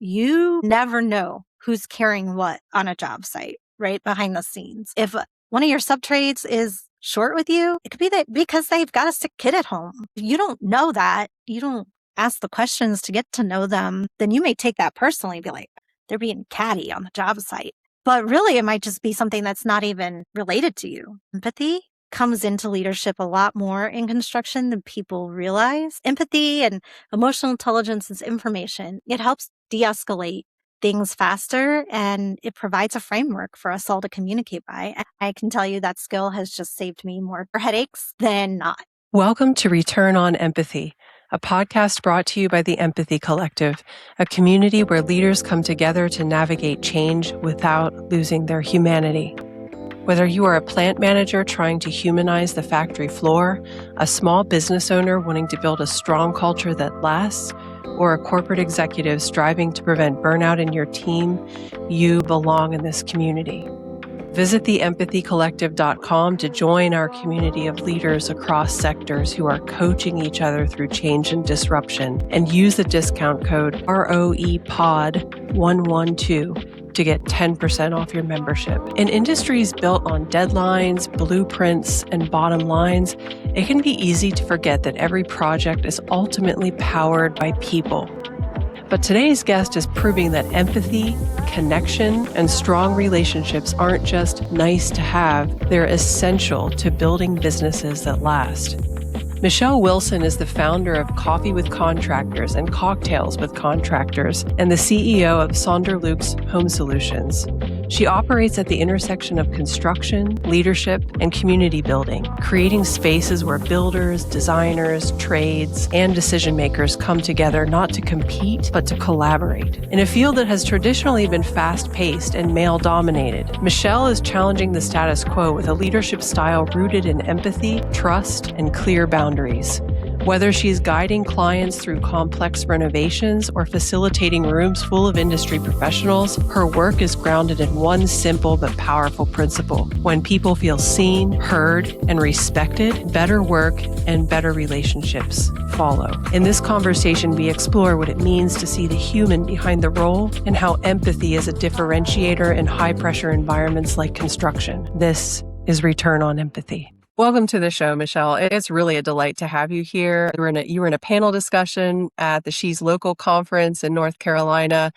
You never know who's carrying what on a job site, right? Behind the scenes. If one of your subtrades is short with you, it could be that because they've got a sick kid at home. If you don't know that, you don't ask the questions to get to know them, then you may take that personally and be like, they're being catty on the job site. But really, it might just be something that's not even related to you. Empathy comes into leadership a lot more in construction than people realize. Empathy and emotional intelligence is information. It helps de-escalate things faster, and it provides a framework for us all to communicate by. I can tell you that skill has just saved me more headaches than not. Welcome to Return on Empathy, a podcast brought to you by the Empathy Collective, a community where leaders come together to navigate change without losing their humanity. Whether you are a plant manager trying to humanize the factory floor, a small business owner wanting to build a strong culture that lasts, or a corporate executive striving to prevent burnout in your team, you belong in this community. Visit theempathycollective.com to join our community of leaders across sectors who are coaching each other through change and disruption, and use the discount code ROEPOD112 to get 10% off your membership. In industries built on deadlines, blueprints, and bottom lines, it can be easy to forget that every project is ultimately powered by people. But today's guest is proving that empathy, connection, and strong relationships aren't just nice to have, they're essential to building businesses that last. Michele Wilson is the founder of Coffee with Contractors and Cocktails with Contractors and the CEO of Sonder Luxe Home Solutions. She operates at the intersection of construction, leadership, and community building, creating spaces where builders, designers, trades, and decision makers come together not to compete, but to collaborate. In a field that has traditionally been fast-paced and male-dominated, Michele is challenging the status quo with a leadership style rooted in empathy, trust, and clear boundaries. Whether she's guiding clients through complex renovations or facilitating rooms full of industry professionals, her work is grounded in one simple but powerful principle. When people feel seen, heard, and respected, better work and better relationships follow. In this conversation, we explore what it means to see the human behind the role and how empathy is a differentiator in high-pressure environments like construction. This is Return on Empathy. Welcome to the show, Michele. It's really a delight to have you here. You were in a panel discussion at the She's Local conference in North Carolina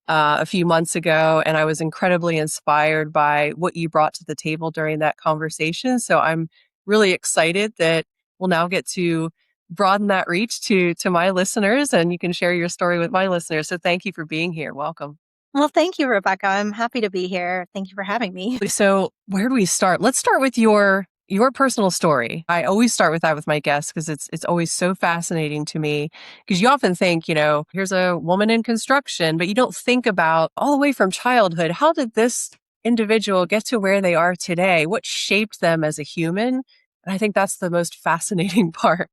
a few months ago, and I was incredibly inspired by what you brought to the table during that conversation. So I'm really excited that we'll now get to broaden that reach to my listeners, and you can share your story with my listeners. So thank you for being here. Welcome. Well, thank you, Rebecca. I'm happy to be here. Thank you for having me. So where do we start? Let's start with your personal story. I always start with that with my guests because it's always so fascinating to me, because you often think, here's a woman in construction, but you don't think about all the way from childhood. How did this individual get to where they are today? What shaped them as a human? And I think that's the most fascinating part.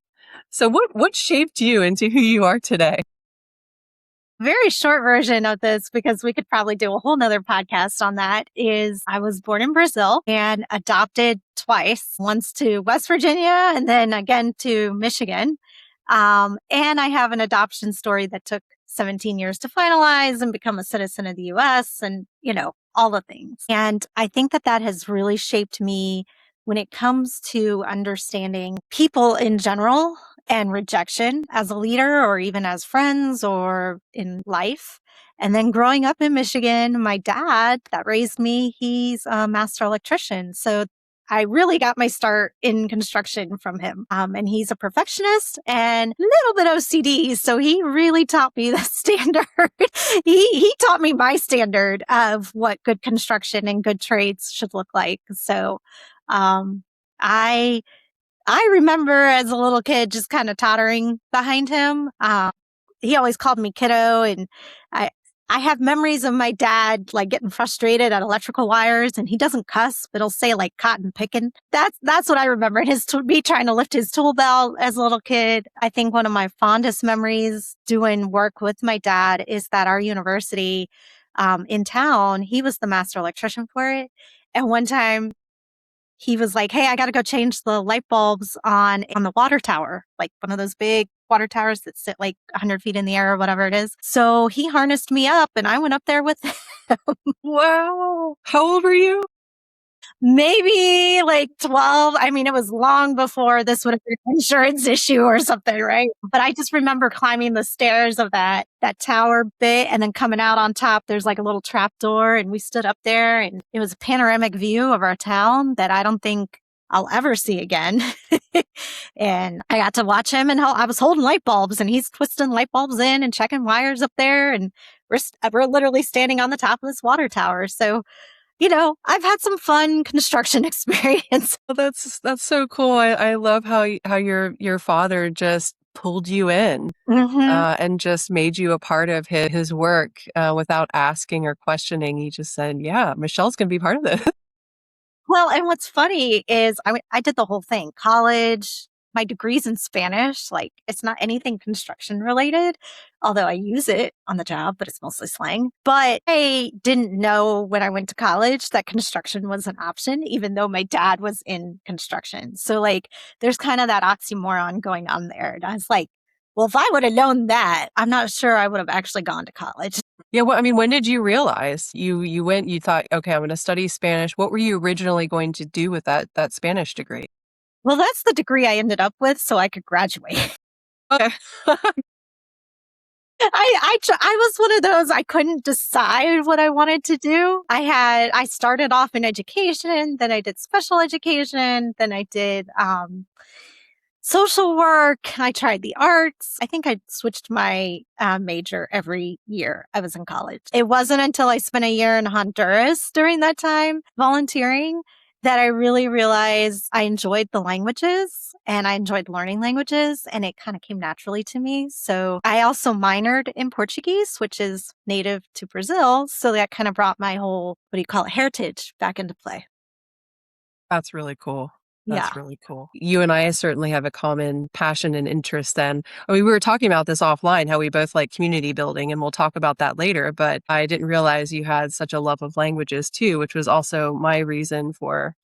So what shaped you into who you are today? Very short version of this, because we could probably do a whole nother podcast on that, is I was born in Brazil and adopted twice, once to West Virginia and then again to Michigan. And I have an adoption story that took 17 years to finalize and become a citizen of the US and, all the things. And I think that has really shaped me when it comes to understanding people in general and rejection as a leader or even as friends or in life. And then growing up in Michigan, my dad that raised me, he's a master electrician. So I really got my start in construction from him. And he's a perfectionist and a little bit OCD. So he really taught me the standard. He taught me my standard of what good construction and good trades should look like. So I remember as a little kid just kind of tottering behind him. He always called me kiddo, and I have memories of my dad like getting frustrated at electrical wires, and he doesn't cuss, but he'll say like cotton picking. That's what I remember. Me trying to lift his tool belt as a little kid. I think one of my fondest memories doing work with my dad is that our university in town, he was the master electrician for it. And one time he was like, hey, I got to go change the light bulbs on the water tower, like one of those big water towers that sit like 100 feet in the air or whatever it is. So he harnessed me up and I went up there with him. Wow. How old were you? Maybe like 12. I mean, it was long before this would have been an insurance issue or something, right? But I just remember climbing the stairs of that tower bit and then coming out on top. There's like a little trap door and we stood up there and it was a panoramic view of our town that I don't think I'll ever see again. And I got to watch him and I was holding light bulbs and he's twisting light bulbs in and checking wires up there. And we're literally standing on the top of this water tower. So, I've had some fun construction experience. Well, that's so cool. I love how your father just pulled you in and just made you a part of his work without asking or questioning. He just said, "Yeah, Michelle's going to be part of this." Well, and what's funny is I did the whole thing. College, my degree's in Spanish. Like, it's not anything construction related, although I use it on the job, but it's mostly slang. But I didn't know when I went to college that construction was an option, even though my dad was in construction. So, like, there's kind of that oxymoron going on there. And I was like, well, if I would have known that, I'm not sure I would have actually gone to college. Yeah, well, I mean, when did you realize you went, you thought, okay, I'm going to study Spanish. What were you originally going to do with that Spanish degree? Well, that's the degree I ended up with so I could graduate. Okay. I was one of those, I couldn't decide what I wanted to do. I started off in education, then I did special education, then I did social work. I tried the arts. I think I switched my major every year I was in college. It wasn't until I spent a year in Honduras during that time volunteering that I really realized I enjoyed the languages and I enjoyed learning languages and it kind of came naturally to me. So I also minored in Portuguese, which is native to Brazil. So that kind of brought my whole, heritage back into play. That's really cool. Yeah. That's really cool. You and I certainly have a common passion and interest then. I mean, we were talking about this offline, how we both like community building, and we'll talk about that later. But I didn't realize you had such a love of languages too, which was also my reason for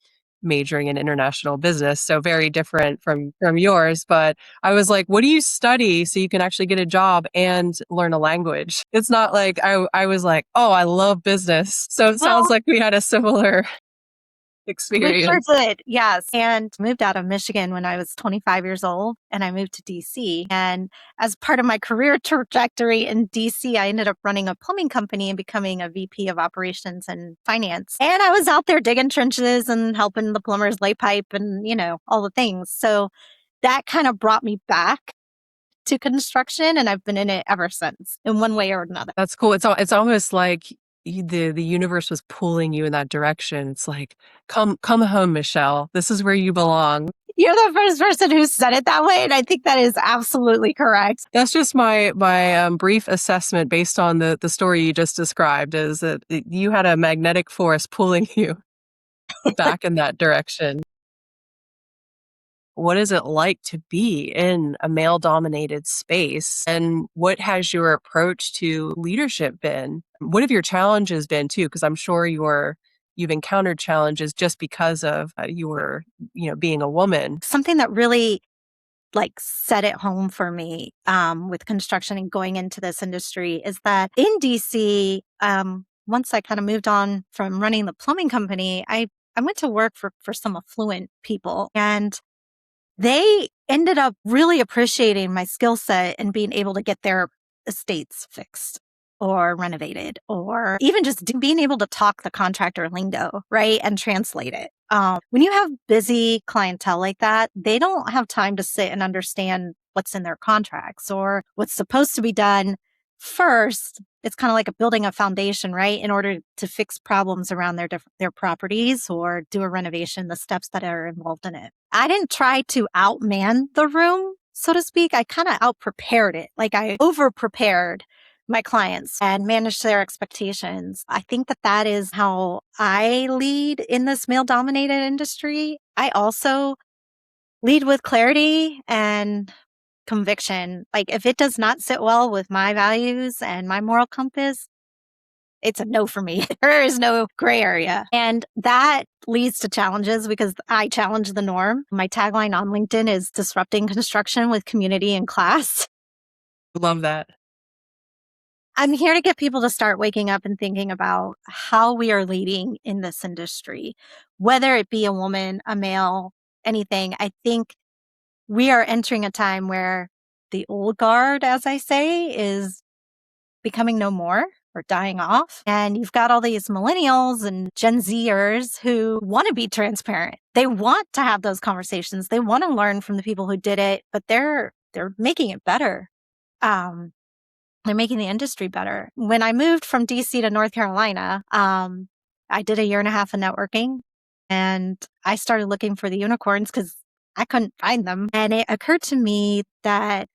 majoring in international business. So very different from yours. But I was like, what do you study so you can actually get a job and learn a language? It's not like I was like, oh, I love business. So it sounds like we had a similar experience. We sure did, yes. And moved out of Michigan when I was 25 years old and I moved to DC. And as part of my career trajectory in DC, I ended up running a plumbing company and becoming a VP of operations and finance. And I was out there digging trenches and helping the plumbers lay pipe and, all the things. So that kind of brought me back to construction and I've been in it ever since in one way or another. That's cool. It's almost like the universe was pulling you in that direction. It's like, come home, Michelle. This is where you belong. You're the first person who said it that way, and I think that is absolutely correct. That's just my brief assessment based on the story you just described, is that you had a magnetic force pulling you back in that direction. What is it like to be in a male-dominated space? And what has your approach to leadership been? What have your challenges been too? Because I'm sure you've encountered challenges just because of your, being a woman. Something that really set it home for me with construction and going into this industry is that in DC, once I kind of moved on from running the plumbing company, I went to work for some affluent people and they ended up really appreciating my skill set and being able to get their estates fixed or renovated, or even just being able to talk the contractor lingo, right? And translate it. When you have busy clientele like that, they don't have time to sit and understand what's in their contracts or what's supposed to be done first. It's kind of like building a foundation, right? In order to fix problems around their properties or do a renovation, the steps that are involved in it. I didn't try to outman the room, so to speak. I kind of out-prepared it. I over-prepared my clients and managed their expectations. I think that is how I lead in this male-dominated industry. I also lead with clarity and conviction. If it does not sit well with my values and my moral compass, it's a no for me. There is no gray area. And that leads to challenges because I challenge the norm. My tagline on LinkedIn is disrupting construction with community and class. Love that. I'm here to get people to start waking up and thinking about how we are leading in this industry, whether it be a woman, a male, anything. I think we are entering a time where the old guard, as I say, is becoming no more or dying off. And you've got all these millennials and Gen Zers who want to be transparent. They want to have those conversations. They want to learn from the people who did it, but they're making it better. They're making the industry better. When I moved from DC to North Carolina, I did a year and a half of networking and I started looking for the unicorns because I couldn't find them. And it occurred to me that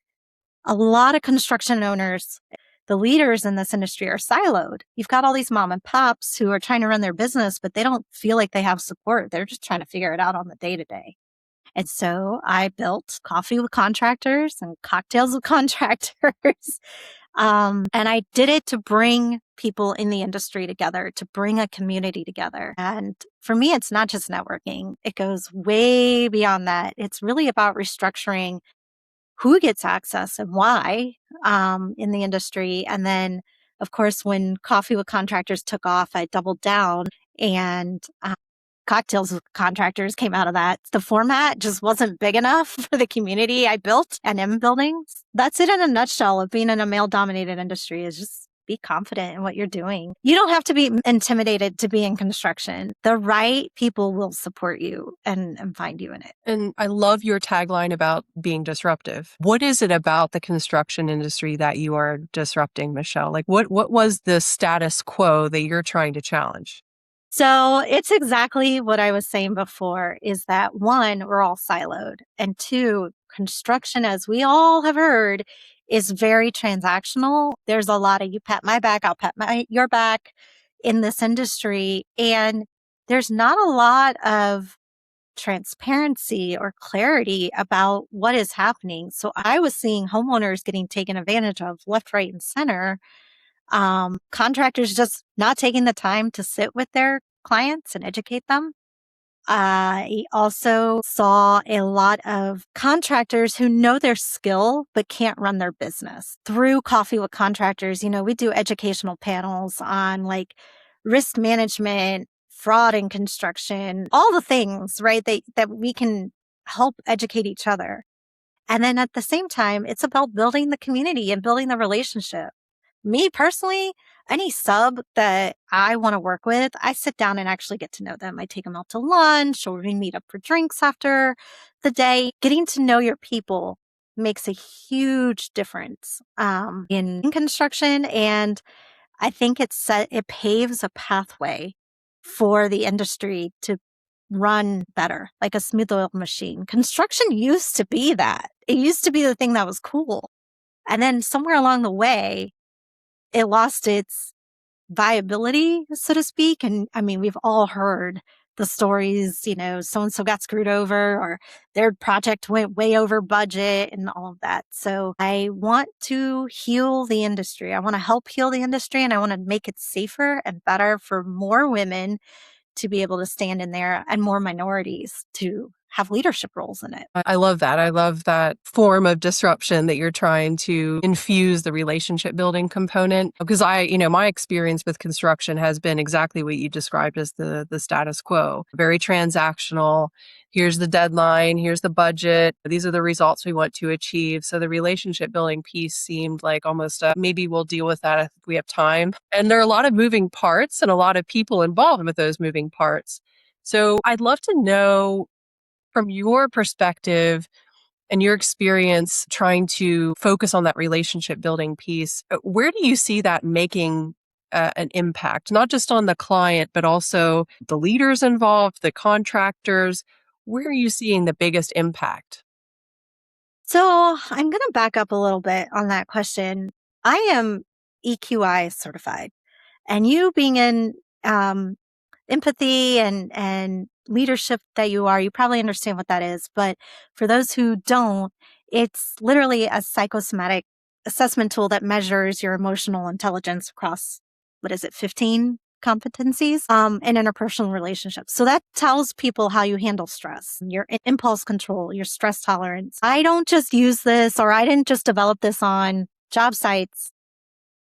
a lot of construction owners, the leaders in this industry are siloed. You've got all these mom and pops who are trying to run their business, but they don't feel like they have support. They're just trying to figure it out on the day to day. And so I built Coffee with Contractors and Cocktails with Contractors. And I did it to bring people in the industry together, to bring a community together. And for me, it's not just networking. It goes way beyond that. It's really about restructuring who gets access and why in the industry. And then, of course, when Coffee with Contractors took off, I doubled down and Cocktails with Contractors came out of that. The format just wasn't big enough for the community I built and am building. That's it in a nutshell of being in a male-dominated industry is just be confident in what you're doing. You don't have to be intimidated to be in construction. The right people will support you and find you in it. And I love your tagline about being disruptive. What is it about the construction industry that you are disrupting, Michele? Like what was the status quo that you're trying to challenge? So it's exactly what I was saying before is that one, we're all siloed. And two, construction, as we all have heard, is very transactional. There's a lot of you pat my back, I'll pat your back in this industry. And there's not a lot of transparency or clarity about what is happening. So I was seeing homeowners getting taken advantage of left, right, and center. Contractors just not taking the time to sit with their clients and educate them. I also saw a lot of contractors who know their skill but can't run their business. Through Coffee with Contractors, we do educational panels on like risk management, fraud in construction, all the things, right, that we can help educate each other. And then at the same time, it's about building the community and building the relationship. Me personally, any sub that I want to work with, I sit down and actually get to know them. I take them out to lunch or we meet up for drinks after the day. Getting to know your people makes a huge difference in construction. And I think it paves a pathway for the industry to run better, like a smooth oiled machine. Construction used to be that. It used to be the thing that was cool. And then somewhere along the way, it lost its viability, so to speak. And I mean, we've all heard the stories, so-and-so got screwed over or their project went way over budget and all of that. So I want to heal the industry. I want to help heal the industry and I want to make it safer and better for more women to be able to stand in there and more minorities to have leadership roles in it. I love that. I love that form of disruption that you're trying to infuse the relationship building component. Because my experience with construction has been exactly what you described as the status quo. Very transactional. Here's the deadline. Here's the budget. These are the results we want to achieve. So the relationship building piece seemed like almost maybe we'll deal with that if we have time. And there are a lot of moving parts and a lot of people involved with those moving parts. So I'd love to know, from your perspective and your experience trying to focus on that relationship building piece, where do you see that making an impact, not just on the client, but also the leaders involved, the contractors? Where are you seeing the biggest impact? So I'm going to back up a little bit on that question. I am EQI certified, and you being in empathy and leadership that you probably understand what that is. But for those who don't, it's literally a psychosomatic assessment tool that measures your emotional intelligence across 15 competencies in interpersonal relationships. So that tells people how you handle stress, your impulse control, your stress tolerance. I don't just use this, or I didn't just develop this on job sites.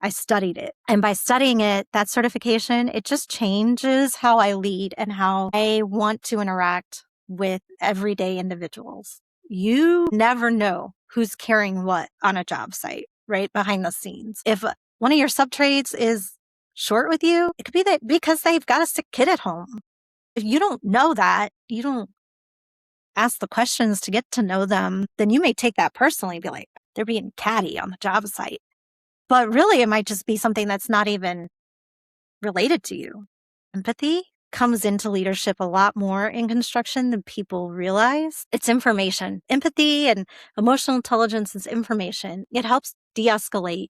I studied it. And by studying it, that certification, it just changes how I lead and how I want to interact with everyday individuals. You never know who's carrying what on a job site, right? Behind the scenes. If one of your subtrades is short with you, it could be that because they've got a sick kid at home. If you don't know that, you don't ask the questions to get to know them, then you may take that personally and be like, they're being catty on the job site. But really, it might just be something that's not even related to you. Empathy comes into leadership a lot more in construction than people realize. It's information. Empathy and emotional intelligence is information. It helps de-escalate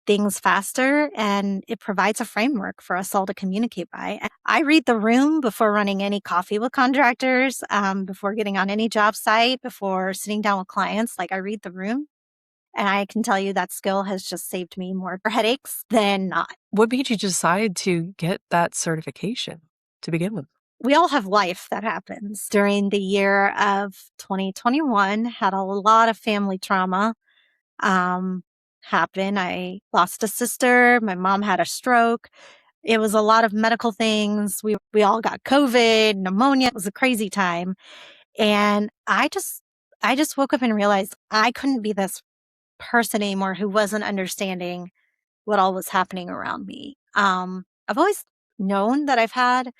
things faster, and it provides a framework for us all to communicate by. I read the room before running any coffee with contractors, before getting on any job site, before sitting down with clients. Like, I read the room. And I can tell you that skill has just saved me more headaches than not. What made you decide to get that certification to begin with? We all have life that happens. During the year of 2021, had a lot of family trauma happen. I lost a sister. My mom had a stroke. It was a lot of medical things. We all got COVID, pneumonia. It was a crazy time. And I just woke up and realized I couldn't be this person anymore who wasn't understanding what all was happening around me. I've always known that I've had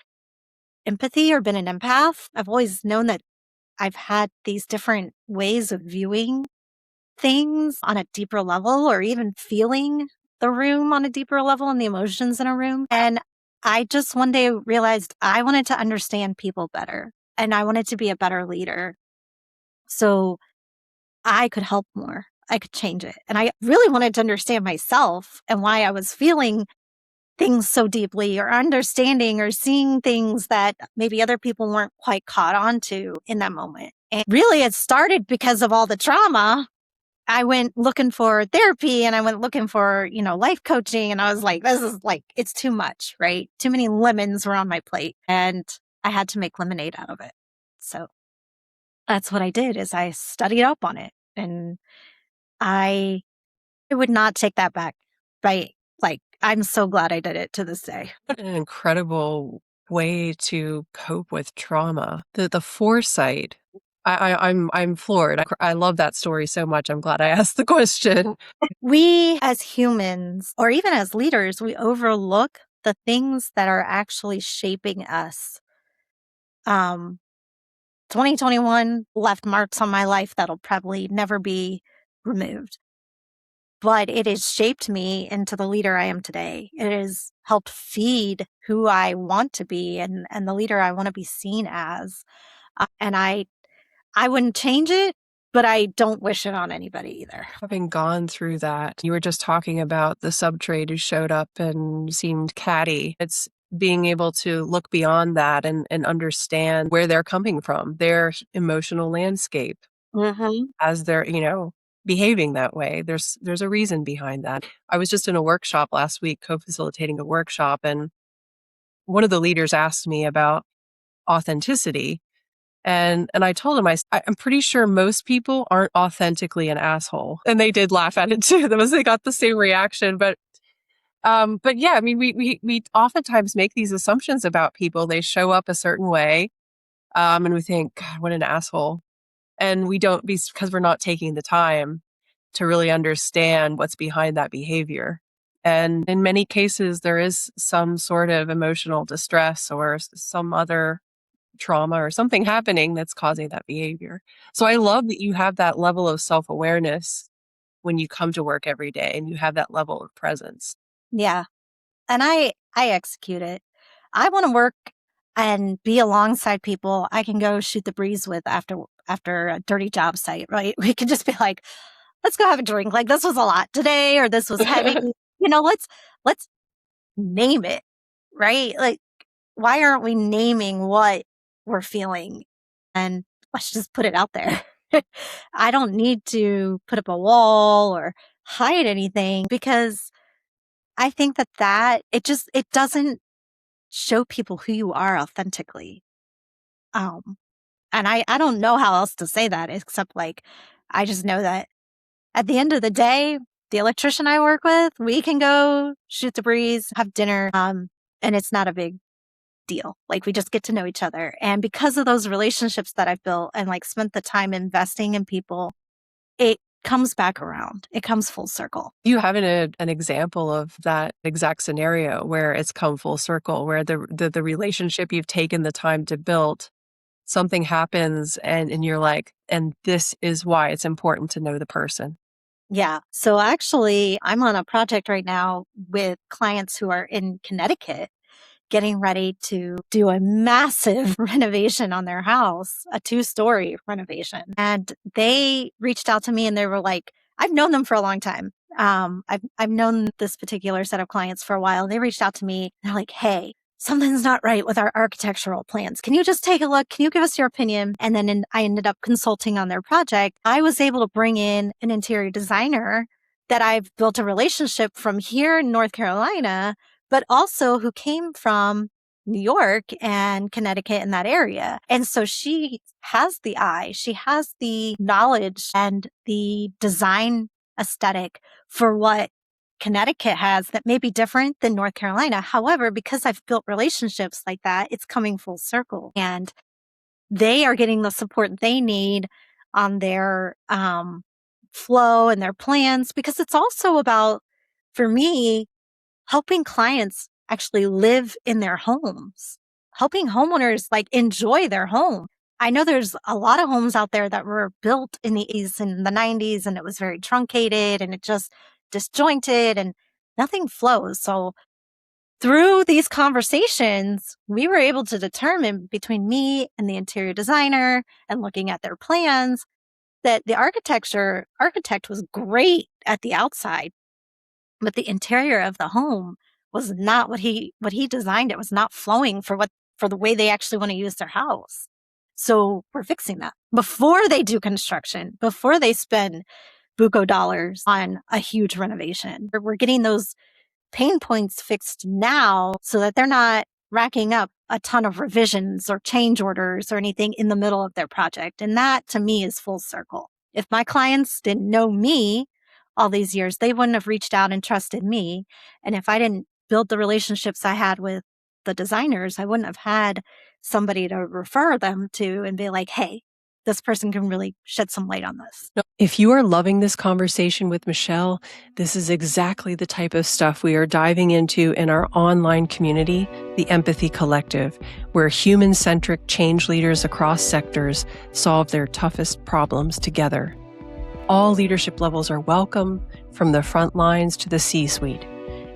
empathy or been an empath. I've always known that I've had these different ways of viewing things on a deeper level, or even feeling the room on a deeper level and the emotions in a room. And I just one day realized I wanted to understand people better, and I wanted to be a better leader so I could help more. I could change it. And I really wanted to understand myself and why I was feeling things so deeply, or understanding or seeing things that maybe other people weren't quite caught on to in that moment. And really, it started because of all the trauma. I went looking for therapy, and I went looking for, life coaching. And I was like, this is like, it's too much, right? Too many lemons were on my plate, and I had to make lemonade out of it. So that's what I did, is I studied up on it, and I would not take that back. Right. Like, I'm so glad I did it to this day. What an incredible way to cope with trauma. The foresight. I'm floored. I love that story so much. I'm glad I asked the question. We as humans, or even as leaders, we overlook the things that are actually shaping us. 2021 left marks on my life that'll probably never be removed. But it has shaped me into the leader I am today. It has helped feed who I want to be, and the leader I want to be seen as. And I wouldn't change it, but I don't wish it on anybody either. Having gone through that, you were just talking about the subtrade who showed up and seemed catty. It's being able to look beyond that and understand where they're coming from, their emotional landscape, as they're, behaving that way. There's a reason behind that. I was just in a workshop last week, co-facilitating a workshop, and one of the leaders asked me about authenticity. And I told him, I'm pretty sure most people aren't authentically an asshole. And they did laugh at it too. They got the same reaction. But yeah, I mean, we oftentimes make these assumptions about people. They show up a certain way, and we think, God, what an asshole. And we don't, because we're not taking the time to really understand what's behind that behavior. And in many cases, there is some sort of emotional distress or some other trauma or something happening that's causing that behavior. So I love that you have that level of self-awareness when you come to work every day, and you have that level of presence. Yeah. And I execute it. I want to work and be alongside people I can go shoot the breeze with after a dirty job site, right? We can just be like, let's go have a drink. Like, this was a lot today, or this was heavy. Let's name it, right? Like, why aren't we naming what we're feeling? And let's just put it out there. I don't need to put up a wall or hide anything, because I think it doesn't show people who you are authentically. Um, and I don't know how else to say that except like, I just know that at the end of the day, the electrician I work with, we can go shoot the breeze, have dinner, and it's not a big deal. Like we just get to know each other. And because of those relationships that I've built and like spent the time investing in people, it comes back around. It comes full circle. You have an example of that exact scenario where it's come full circle, where the relationship you've taken the time to build, something happens and you're like, and this is why it's important to know the person. Yeah. So actually, I'm on a project right now with clients who are in Connecticut getting ready to do a massive renovation on their house, a 2-story renovation. And they reached out to me and they were like, I've known them for a long time. I've known this particular set of clients for a while. They reached out to me. And they're like, hey, something's not right with our architectural plans. Can you just take a look? Can you give us your opinion? And then I ended up consulting on their project. I was able to bring in an interior designer that I've built a relationship from here in North Carolina, but also who came from New York and Connecticut in that area. And so she has the eye, she has the knowledge and the design aesthetic for what Connecticut has that may be different than North Carolina. However, because I've built relationships like that, it's coming full circle and they are getting the support they need on their flow and their plans, because it's also about, for me, helping clients actually live in their homes, helping homeowners like enjoy their home. I know there's a lot of homes out there that were built in the 80s and the 90s, and it was very truncated and it just disjointed and nothing flows. So through these conversations, we were able to determine between me and the interior designer and looking at their plans that the architect was great at the outside, but the interior of the home was not what he designed. It was not flowing for the way they actually want to use their house. So we're fixing that before they do construction, before they spend buco dollars on a huge renovation. We're getting those pain points fixed now so that they're not racking up a ton of revisions or change orders or anything in the middle of their project. And that to me is full circle. If my clients didn't know me all these years, they wouldn't have reached out and trusted me. And if I didn't build the relationships I had with the designers, I wouldn't have had somebody to refer them to and be like, hey, this person can really shed some light on this. If you are loving this conversation with Michele, this is exactly the type of stuff we are diving into in our online community, the Empathy Collective, where human-centric change leaders across sectors solve their toughest problems together. All leadership levels are welcome, from the front lines to the C-suite.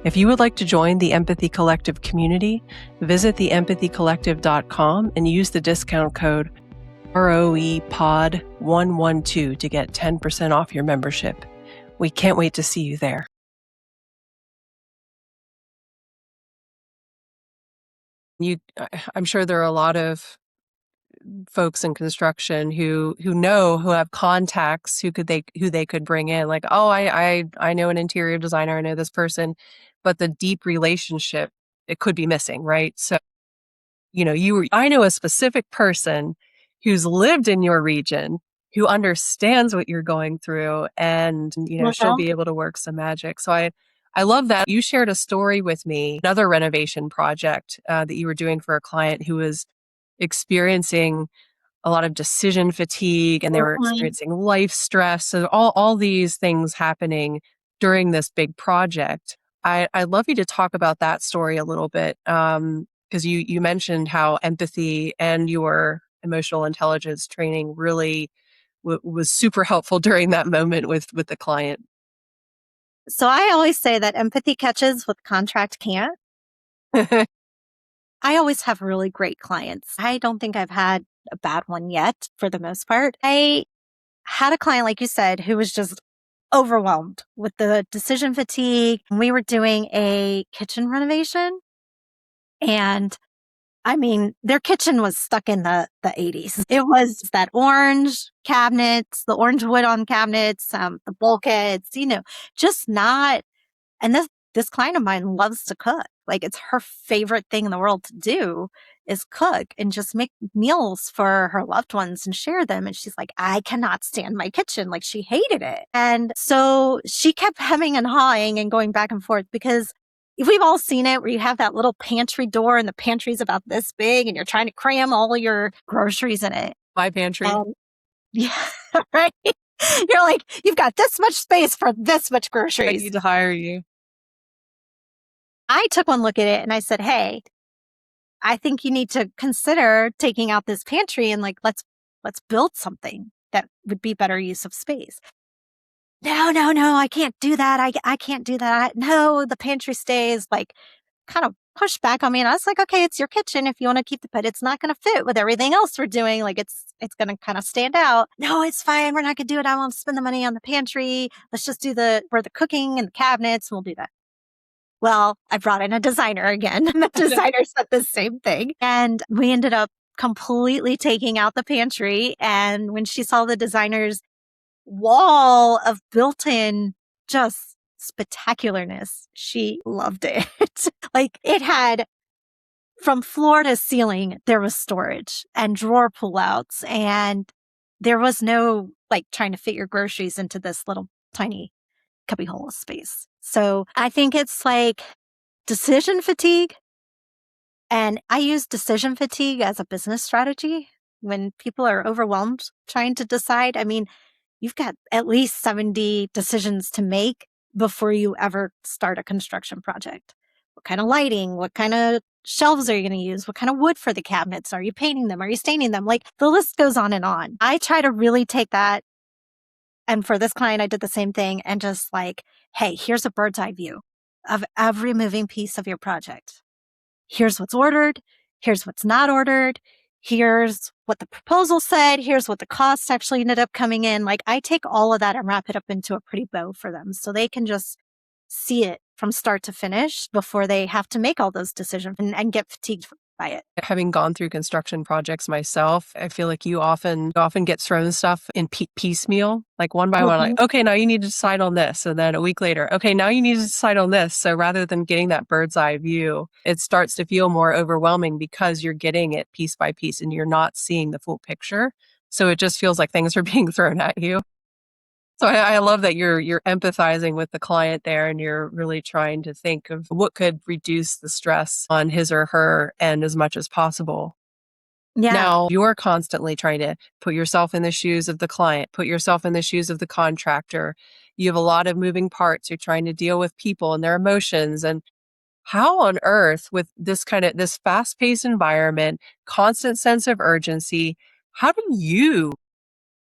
If you would like to join the Empathy Collective community, visit theempathycollective.com and use the discount code ROEPOD112 to get 10% off your membership. We can't wait to see you there. I'm sure there are a lot of folks in construction who have contacts who they could bring in, like, oh, I know an interior designer, I know this person, but the deep relationship, it could be missing, right? So, I know a specific person who's lived in your region, who understands what you're going through, and she'll be able to work some magic. So I love that you shared a story with me, another renovation project that you were doing for a client who was experiencing a lot of decision fatigue, and they were experiencing life stress. So all these things happening during this big project. I'd love you to talk about that story a little bit, because you mentioned how empathy and your emotional intelligence training really was super helpful during that moment with the client. So I always say that empathy catches what contract can't. I always have really great clients. I don't think I've had a bad one yet for the most part. I had a client, like you said, who was just overwhelmed with the decision fatigue. We were doing a kitchen renovation, and I mean, their kitchen was stuck in the 80s. It was that orange cabinets, the orange wood on cabinets, the bulkheads, just not. And this client of mine loves to cook. Like, it's her favorite thing in the world to do is cook and just make meals for her loved ones and share them. And she's like, I cannot stand my kitchen. Like, she hated it. And so she kept hemming and hawing and going back and forth, because we've all seen it where you have that little pantry door and the pantry's about this big and you're trying to cram all of your groceries in it. My pantry. Yeah, right. You're like, you've got this much space for this much I groceries. need to hire you. I took one look at it and I said, hey, I think you need to consider taking out this pantry and like, let's build something that would be better use of space. No, I can't do that. I can't do that. No, the pantry stays. Like, kind of pushed back on me. And I was like, okay, it's your kitchen. If you want to keep but it's not going to fit with everything else we're doing. Like, it's going to kind of stand out. No, it's fine. We're not going to do it. I won't spend the money on the pantry. Let's just do where the cooking and the cabinets. We'll do that. Well, I brought in a designer again. And the designer said the same thing. And we ended up completely taking out the pantry. And when she saw the designer's wall of built-in just spectacularness, she loved it. Like, it had, from floor to ceiling, there was storage and drawer pullouts, and there was no like trying to fit your groceries into this little tiny cubbyhole of space. So I think it's like decision fatigue. And I use decision fatigue as a business strategy when people are overwhelmed trying to decide. I mean, you've got at least 70 decisions to make before you ever start a construction project. What kind of lighting? What kind of shelves are you going to use? What kind of wood for the cabinets? Are you painting them? Are you staining them? Like, the list goes on and on. I try to really take that. And for this client, I did the same thing and just like, hey, here's a bird's eye view of every moving piece of your project. Here's what's ordered. Here's what's not ordered. Here's what the proposal said. Here's what the cost actually ended up coming in. Like, I take all of that and wrap it up into a pretty bow for them so they can just see it from start to finish before they have to make all those decisions and get fatigued by it. Having gone through construction projects myself, I feel like you often get thrown stuff in piecemeal, like one by one, like, okay, now you need to decide on this. And then a week later, okay, now you need to decide on this. So rather than getting that bird's eye view, it starts to feel more overwhelming because you're getting it piece by piece and you're not seeing the full picture. So it just feels like things are being thrown at you. So I love that you're empathizing with the client there and you're really trying to think of what could reduce the stress on his or her end as much as possible. Yeah. Now, you're constantly trying to put yourself in the shoes of the client, put yourself in the shoes of the contractor. You have a lot of moving parts. You're trying to deal with people and their emotions. And how on earth, with this fast-paced environment, constant sense of urgency, how do you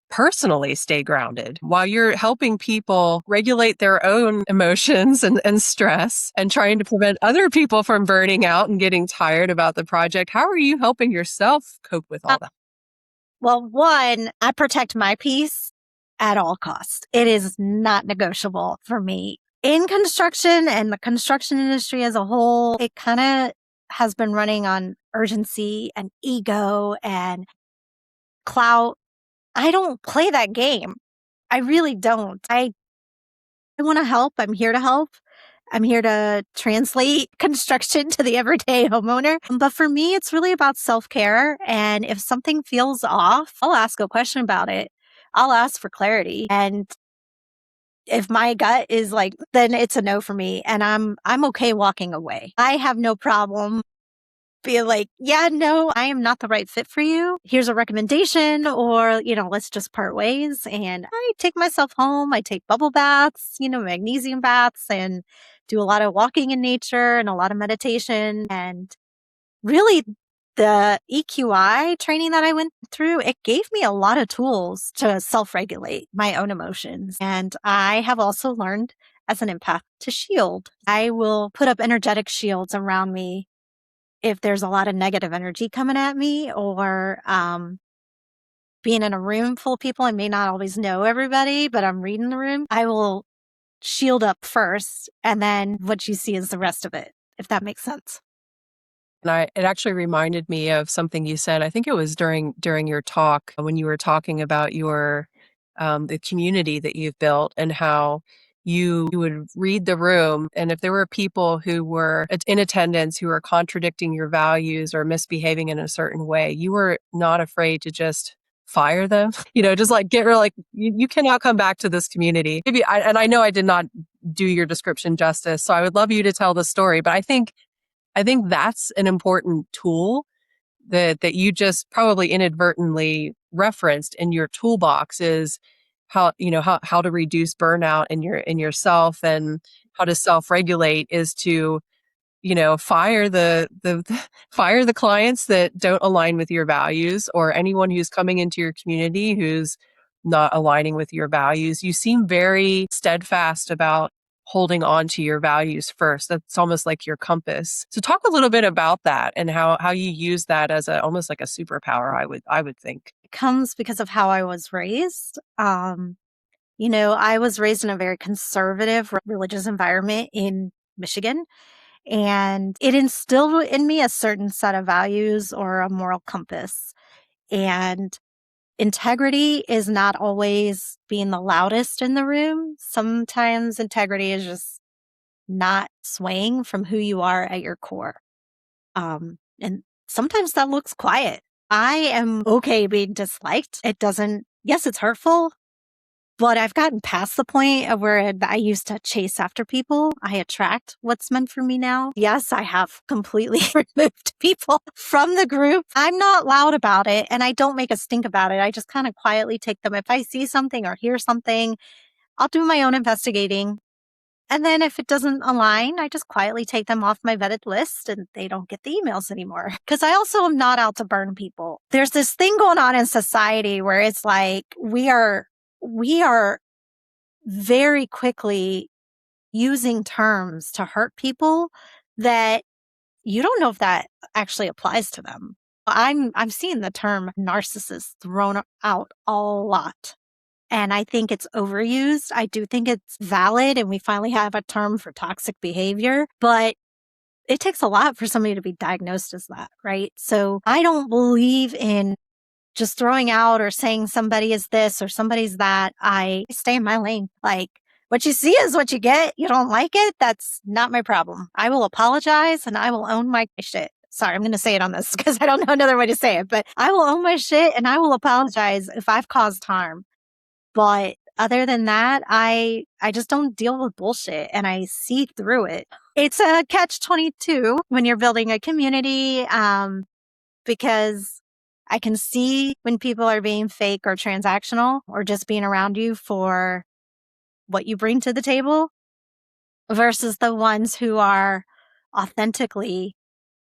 personally stay grounded while you're helping people regulate their own emotions and stress and trying to prevent other people from burning out and getting tired about the project? How are you helping yourself cope with all that? Well, one, I protect my peace at all costs. It is not negotiable for me. In construction and the construction industry as a whole, it kind of has been running on urgency and ego and clout. I don't play that game. I really don't. I want to help. I'm here to help. I'm here to translate construction to the everyday homeowner. But for me, it's really about self-care. And if something feels off, I'll ask a question about it. I'll ask for clarity. And if my gut is like, then it's a no for me. And I'm okay walking away. I have no problem be like, yeah, no, I am not the right fit for you. Here's a recommendation, or, let's just part ways. And I take myself home. I take bubble baths, magnesium baths, and do a lot of walking in nature and a lot of meditation. And really, the EQI training that I went through, it gave me a lot of tools to self-regulate my own emotions. And I have also learned as an empath to shield. I will put up energetic shields around me if there's a lot of negative energy coming at me, or being in a room full of people. I may not always know everybody, but I'm reading the room. I will shield up first, and then what you see is the rest of it, if that makes sense. And it actually reminded me of something you said. I think it was during your talk when you were talking about your the community that you've built and how you would read the room. And if there were people who were in attendance who were contradicting your values or misbehaving in a certain way, you were not afraid to just fire them, just like get rid of, like, you cannot come back to this community. And I know I did not do your description justice, so I would love you to tell the story. But I think that's an important tool that you just probably inadvertently referenced in your toolbox, is how to reduce burnout in yourself, and how to self-regulate is to fire the fire the clients that don't align with your values, or anyone who's coming into your community who's not aligning with your values. You seem very steadfast about holding on to your values first. That's almost like your compass. So talk a little bit about that, and how you use that as almost like a superpower, I would think. It comes because of how I was raised. I was raised in a very conservative religious environment in Michigan, and it instilled in me a certain set of values or a moral compass. And integrity is not always being the loudest in the room. Sometimes integrity is just not swaying from who you are at your core. And sometimes that looks quiet. I am okay being disliked. Yes, it's hurtful, but I've gotten past the point of where I used to chase after people. I attract what's meant for me now. Yes, I have completely removed people from the group. I'm not loud about it, and I don't make a stink about it. I just kind of quietly take them. If I see something or hear something, I'll do my own investigating. And then if it doesn't align, I just quietly take them off my vetted list and they don't get the emails anymore. Because I also am not out to burn people. There's this thing going on in society where it's like we are very quickly using terms to hurt people that you don't know if that actually applies to them. I'm seeing the term narcissist thrown out a lot. And I think it's overused. I do think it's valid, and we finally have a term for toxic behavior, but it takes a lot for somebody to be diagnosed as that, right? So I don't believe in just throwing out or saying somebody is this or somebody's that. I stay in my lane. Like, what you see is what you get. You don't like it. That's not my problem. I will apologize and I will own my shit. Sorry, I'm going to say it on this because I don't know another way to say it, but I will own my shit and I will apologize if I've caused harm. But other than that, I just don't deal with bullshit and I see through it. It's a catch-22 when you're building a community, because I can see when people are being fake or transactional or just being around you for what you bring to the table versus the ones who are authentically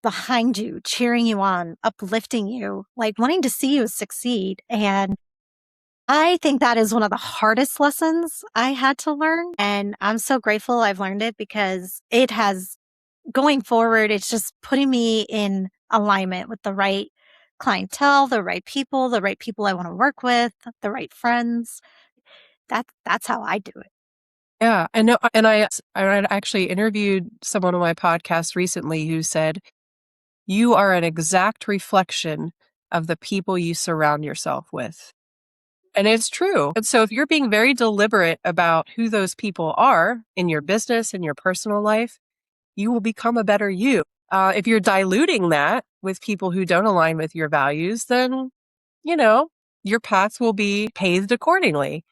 behind you, cheering you on, uplifting you, like wanting to see you succeed. And I think that is one of the hardest lessons I had to learn. And I'm so grateful I've learned it because it has, going forward, it's just putting me in alignment with the right clientele, the right people I want to work with, the right friends. That's how I do it. Yeah, I know. And I actually interviewed someone on my podcast recently who said, you are an exact reflection of the people you surround yourself with. And it's true. And so if you're being very deliberate about who those people are in your business, in your personal life, you will become a better you. If you're diluting that with people who don't align with your values, then, your path will be paved accordingly.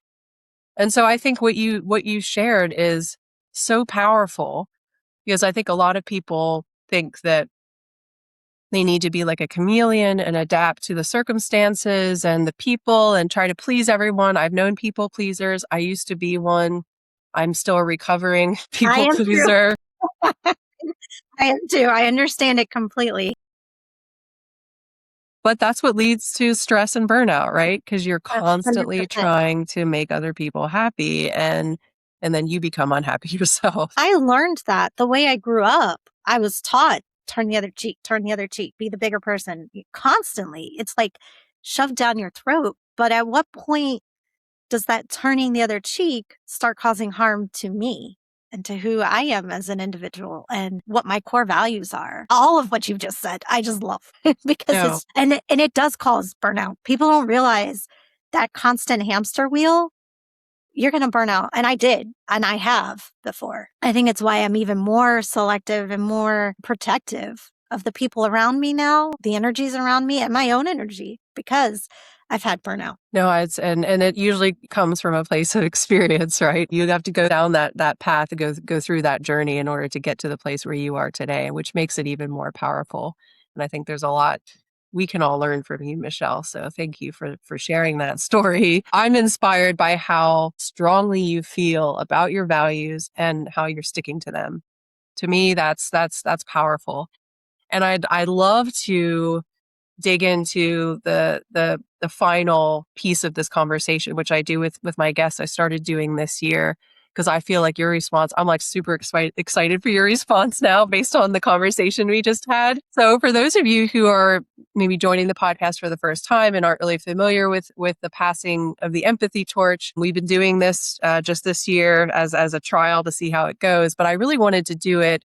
And so I think what you shared is so powerful, because I think a lot of people think that they need to be like a chameleon and adapt to the circumstances and the people and try to please everyone. I've known people pleasers. I used to be one. I'm still a recovering people pleaser. I am too. I understand it completely. But that's what leads to stress and burnout, right? Because you're constantly 100%. trying to make other people happy, and then you become unhappy yourself. I learned that the way I grew up. I was taught turn the other cheek, be the bigger person constantly. It's like shoved down your throat. But at what point does that turning the other cheek start causing harm to me and to who I am as an individual and what my core values are? All of what you've just said, I just love because it does cause burnout. People don't realize that constant hamster wheel you're going to burn out. And I did, and I have before. I think it's why I'm even more selective and more protective of the people around me now, the energies around me, and my own energy, because I've had burnout. No, and it usually comes from a place of experience, right? You have to go down that path and go through that journey in order to get to the place where you are today, which makes it even more powerful. And I think there's a lot we can all learn from you, Michele. So thank you for sharing that story. I'm inspired by how strongly you feel about your values and how you're sticking to them. To me, that's powerful. And I'd love to dig into the final piece of this conversation, which I do with my guests. I started doing this year because I feel like your response, I'm like super excited for your response now based on the conversation we just had. So for those of you who are maybe joining the podcast for the first time and aren't really familiar with the passing of the empathy torch, we've been doing this just this year as a trial to see how it goes. But I really wanted to do it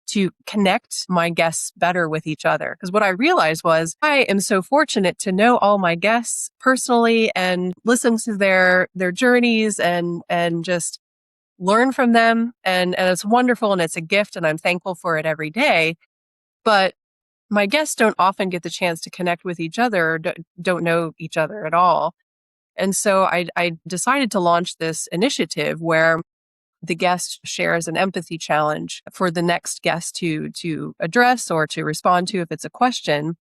to connect my guests better with each other. Because what I realized was I am so fortunate to know all my guests personally and listen to their journeys and just learn from them. And it's wonderful and it's a gift and I'm thankful for it every day. But my guests don't often get the chance to connect with each other, or don't know each other at all. And so I decided to launch this initiative where the guest shares an empathy challenge for the next guest to address or to respond to if it's a question.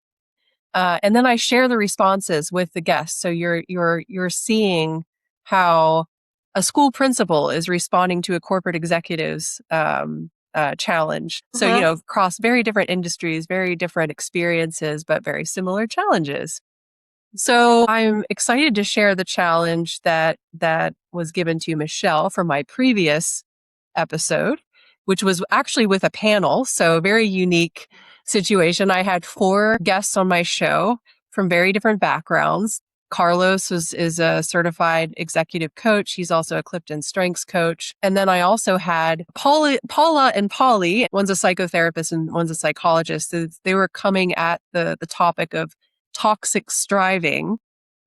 And then I share the responses with the guest. So you're seeing how a school principal is responding to a corporate executive's challenge. So, across very different industries, very different experiences, but very similar challenges. So I'm excited to share the challenge that was given to Michele from my previous episode, which was actually with a panel. So a very unique situation. I had 4 guests on my show from very different backgrounds. Carlos is a certified executive coach. He's also a Clifton Strengths coach. And then I also had Paula and Polly. One's a psychotherapist and one's a psychologist. So they were coming at the topic of toxic striving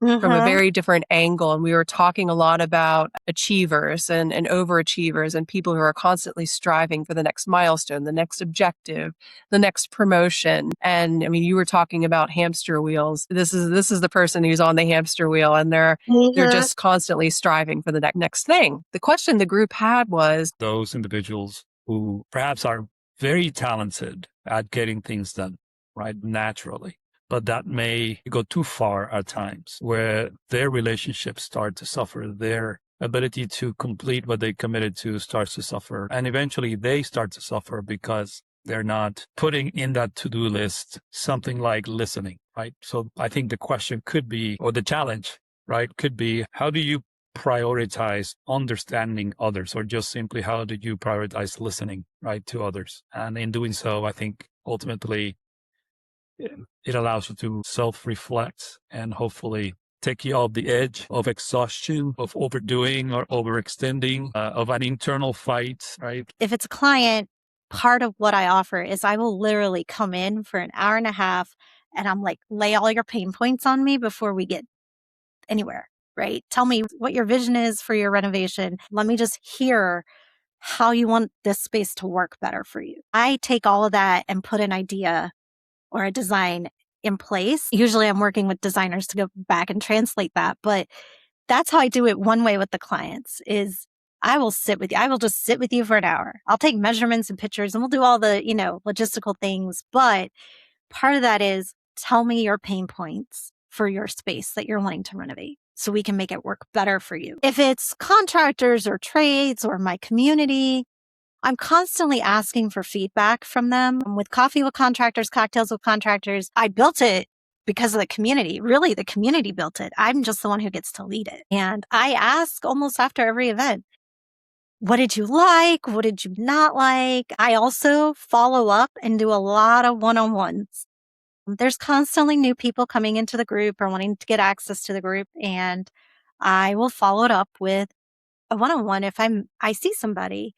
from a very different angle. And we were talking a lot about achievers and overachievers and people who are constantly striving for the next milestone, the next objective, the next promotion. And I mean, you were talking about hamster wheels. This is the person who's on the hamster wheel and they're just constantly striving for the next thing. The question the group had was those individuals who perhaps are very talented at getting things done, right, naturally. But that may go too far at times where their relationships start to suffer, their ability to complete what they committed to starts to suffer. And eventually they start to suffer because they're not putting in that to-do list something like listening, right? So I think the question could be, or the challenge, right, could be, how do you prioritize understanding others, or just simply how do you prioritize listening, right, to others? And in doing so, I think ultimately it allows you to self-reflect and hopefully take you off the edge of exhaustion, of overdoing or overextending, of an internal fight, right? If it's a client, part of what I offer is I will literally come in for an hour and a half and I'm like, lay all your pain points on me before we get anywhere, right? Tell me what your vision is for your renovation. Let me just hear how you want this space to work better for you. I take all of that and put an idea or a design in place. Usually I'm working with designers to go back and translate that, but that's how I do it one way with the clients is I will sit with you. I will just sit with you for an hour. I'll take measurements and pictures and we'll do all the, logistical things. But part of that is tell me your pain points for your space that you're wanting to renovate so we can make it work better for you. If it's contractors or trades or my community, I'm constantly asking for feedback from them. With Coffee with Contractors, Cocktails with Contractors, I built it because of the community. Really, the community built it. I'm just the one who gets to lead it. And I ask almost after every event, what did you like? What did you not like? I also follow up and do a lot of one-on-ones. There's constantly new people coming into the group or wanting to get access to the group. And I will follow it up with a one-on-one. If I see somebody,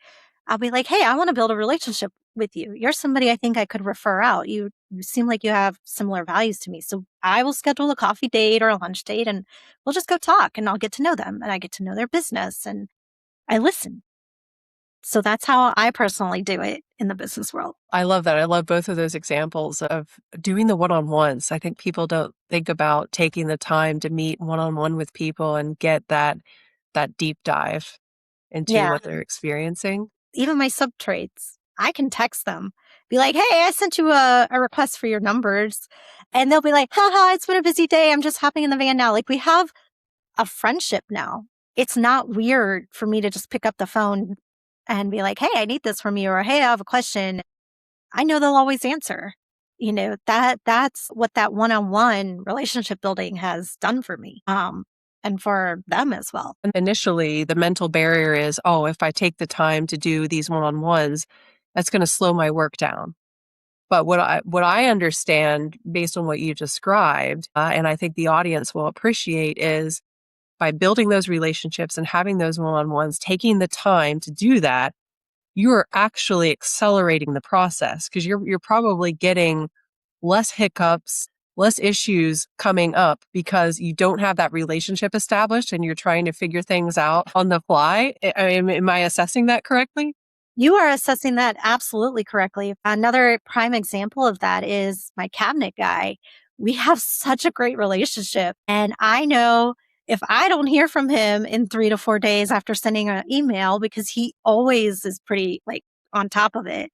I'll be like, hey, I want to build a relationship with you. You're somebody I think I could refer out. You seem like you have similar values to me. So I will schedule a coffee date or a lunch date and we'll just go talk and I'll get to know them and I get to know their business and I listen. So that's how I personally do it in the business world. I love that. I love both of those examples of doing the one-on-ones. I think people don't think about taking the time to meet one-on-one with people and get that deep dive into Yeah. what they're experiencing. Even my sub trades, I can text them, be like, hey, I sent you a request for your numbers. And they'll be like, haha, it's been a busy day. I'm just hopping in the van now. Like we have a friendship now. It's not weird for me to just pick up the phone and be like, hey, I need this from you, or hey, I have a question. I know they'll always answer. You know, that's what that one-on-one relationship building has done for me. And for them as well. Initially, the mental barrier is, oh, if I take the time to do these one-on-ones, that's going to slow my work down. But what I understand based on what you described, and I think the audience will appreciate, is by building those relationships and having those one-on-ones, taking the time to do that, you are actually accelerating the process because you're probably getting less hiccups, less issues coming up because you don't have that relationship established and you're trying to figure things out on the fly. Am I assessing that correctly? You are assessing that absolutely correctly. Another prime example of that is my cabinet guy. We have such a great relationship. And I know if I don't hear from him in 3 to 4 days after sending an email, because he always is pretty like on top of it,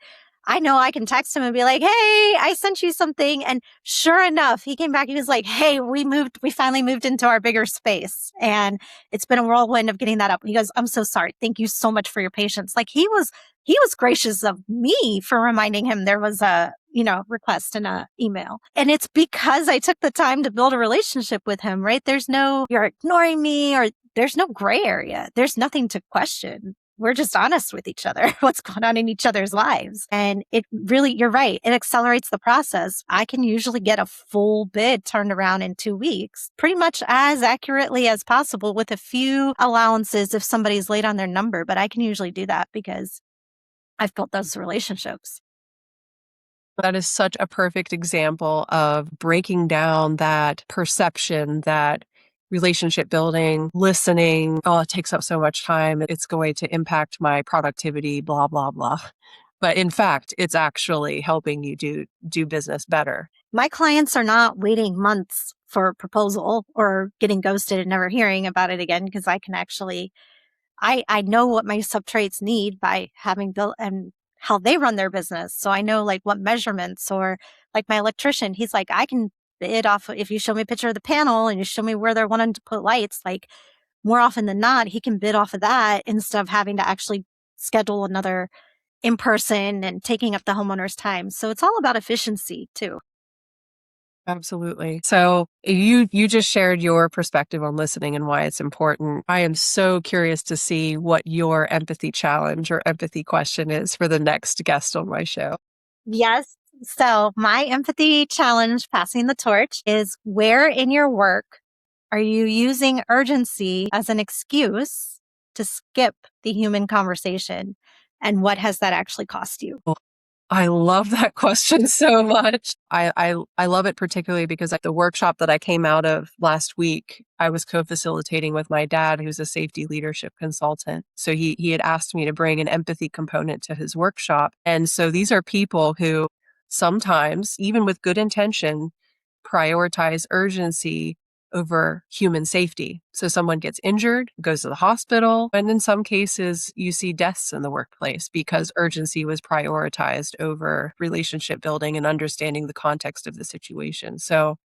I know I can text him and be like, hey, I sent you something. And sure enough, he came back. He was like, hey, we finally moved into our bigger space. And it's been a whirlwind of getting that up. He goes, I'm so sorry. Thank you so much for your patience. Like he was gracious of me for reminding him there was a, request in a email. And it's because I took the time to build a relationship with him, right? There's no, you're ignoring me, or there's no gray area. There's nothing to question. We're just honest with each other, what's going on in each other's lives. And it really, you're right. It accelerates the process. I can usually get a full bid turned around in 2 weeks, pretty much as accurately as possible with a few allowances if somebody's late on their number. But I can usually do that because I've built those relationships. That is such a perfect example of breaking down that perception that relationship building, listening, oh, it takes up so much time. It's going to impact my productivity, blah, blah, blah. But in fact, it's actually helping you do business better. My clients are not waiting months for a proposal or getting ghosted and never hearing about it again, because I can actually, I know what my subtrades need by having built and how they run their business. So I know like what measurements, or like my electrician, he's like, I can bid off if you show me a picture of the panel and you show me where they're wanting to put lights, like more often than not, he can bid off of that instead of having to actually schedule another in person and taking up the homeowner's time. So it's all about efficiency too. Absolutely. So you just shared your perspective on listening and why it's important. I am so curious to see what your empathy challenge or empathy question is for the next guest on my show. Yes. So my empathy challenge, passing the torch, is where in your work are you using urgency as an excuse to skip the human conversation? And what has that actually cost you? I love that question so much. I love it particularly because at the workshop that I came out of last week, I was co-facilitating with my dad, who's a safety leadership consultant. So he had asked me to bring an empathy component to his workshop. And so these are people who sometimes, even with good intention, prioritize urgency over human safety. So someone gets injured, goes to the hospital, and in some cases, you see deaths in the workplace because urgency was prioritized over relationship building and understanding the context of the situation. So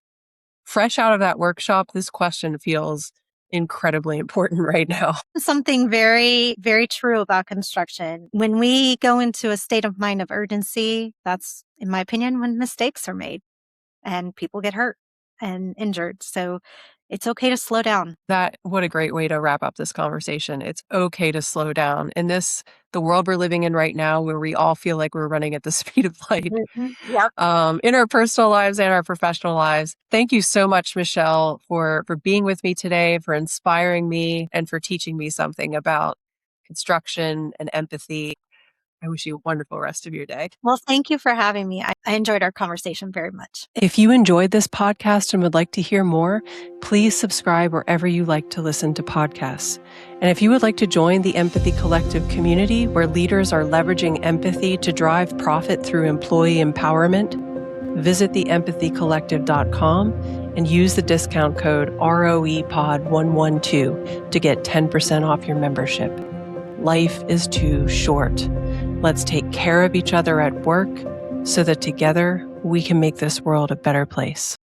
fresh out of that workshop, this question feels incredibly important right now. Something very, very true about construction. When we go into a state of mind of urgency, that's, in my opinion, when mistakes are made and people get hurt and injured. So it's okay to slow down. What a great way to wrap up this conversation. It's okay to slow down. In the world we're living in right now, where we all feel like we're running at the speed of light, Yep. in our personal lives and our professional lives. Thank you so much, Michele, for being with me today, for inspiring me, and for teaching me something about construction and empathy. I wish you a wonderful rest of your day. Well, thank you for having me. I enjoyed our conversation very much. If you enjoyed this podcast and would like to hear more, please subscribe wherever you like to listen to podcasts. And if you would like to join the Empathy Collective community, where leaders are leveraging empathy to drive profit through employee empowerment, visit theempathycollective.com and use the discount code ROEPOD112 to get 10% off your membership. Life is too short. Let's take care of each other at work so that together we can make this world a better place.